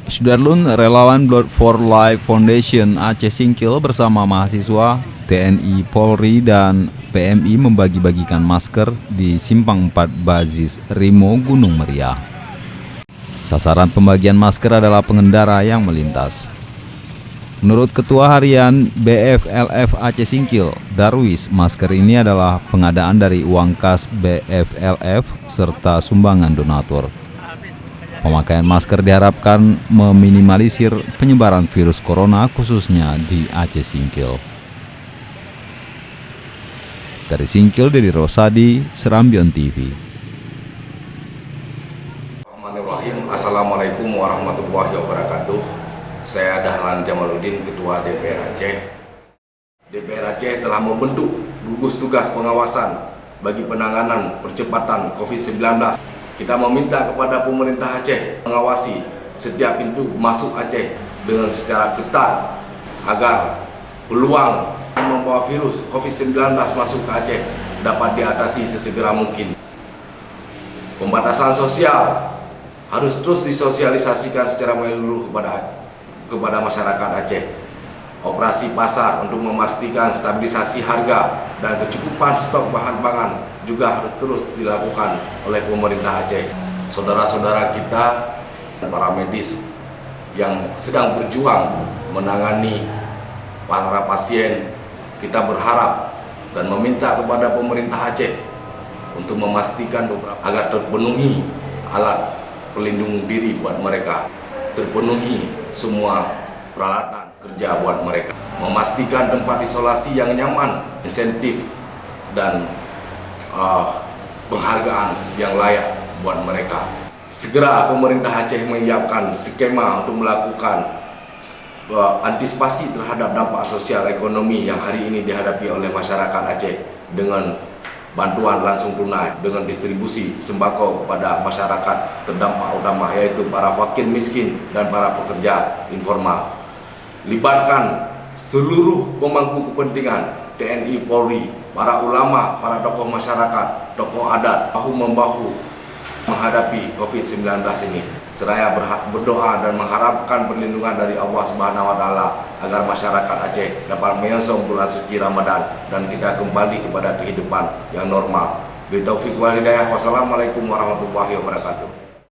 Sudarlun, relawan Blood for Life Foundation Aceh Singkil bersama mahasiswa, TNI, Polri, dan PMI membagi-bagikan masker di Simpang 4 Bazis Rimo, Gunung Meriah. Sasaran pembagian masker adalah pengendara yang melintas. Menurut Ketua Harian BFLF Aceh Singkil, Darwis, masker ini adalah pengadaan dari uang kas BFLF serta sumbangan donatur. Pemakaian masker diharapkan meminimalisir penyebaran virus corona khususnya di Aceh Singkil. Dari Singkil, Dedi Rosadi, Serambion TV. Assalamualaikum warahmatullahi wabarakatuh. Saya Dahlan Jamaluddin, Ketua DPR Aceh. DPR Aceh telah membentuk gugus tugas pengawasan bagi penanganan percepatan COVID-19. Kita meminta kepada pemerintah Aceh mengawasi setiap pintu masuk Aceh dengan secara ketat agar peluang membawa virus COVID-19 masuk ke Aceh dapat diatasi sesegera mungkin. Pembatasan sosial harus terus disosialisasikan secara menyeluruh kepada masyarakat Aceh. Operasi pasar untuk memastikan stabilisasi harga dan kecukupan stok bahan pangan juga harus terus dilakukan oleh pemerintah Aceh. Saudara-saudara kita dan para medis yang sedang berjuang menangani para pasien, kita berharap dan meminta kepada pemerintah Aceh untuk memastikan agar terpenuhi alat pelindung diri buat mereka, terpenuhi semua peralatan kerja buat mereka, memastikan tempat isolasi yang nyaman, insentif dan penghargaan yang layak buat mereka. Segera pemerintah Aceh menyiapkan skema untuk melakukan antisipasi terhadap dampak sosial ekonomi yang hari ini dihadapi oleh masyarakat Aceh dengan bantuan langsung tunai, dengan distribusi sembako kepada masyarakat terdampak utama, yaitu para fakir miskin dan para pekerja informal. Libatkan seluruh pemangku kepentingan, TNI, Polri, para ulama, para tokoh masyarakat, tokoh adat, bahu-membahu menghadapi COVID-19 ini. Seraya berdoa dan mengharapkan perlindungan dari Allah Subhanahu wa Ta'ala agar masyarakat Aceh dapat menyongsong bulan suci Ramadan dan kita kembali kepada kehidupan yang normal. Billahi taufiq wal hidayah. Wassalamualaikum warahmatullahi wabarakatuh.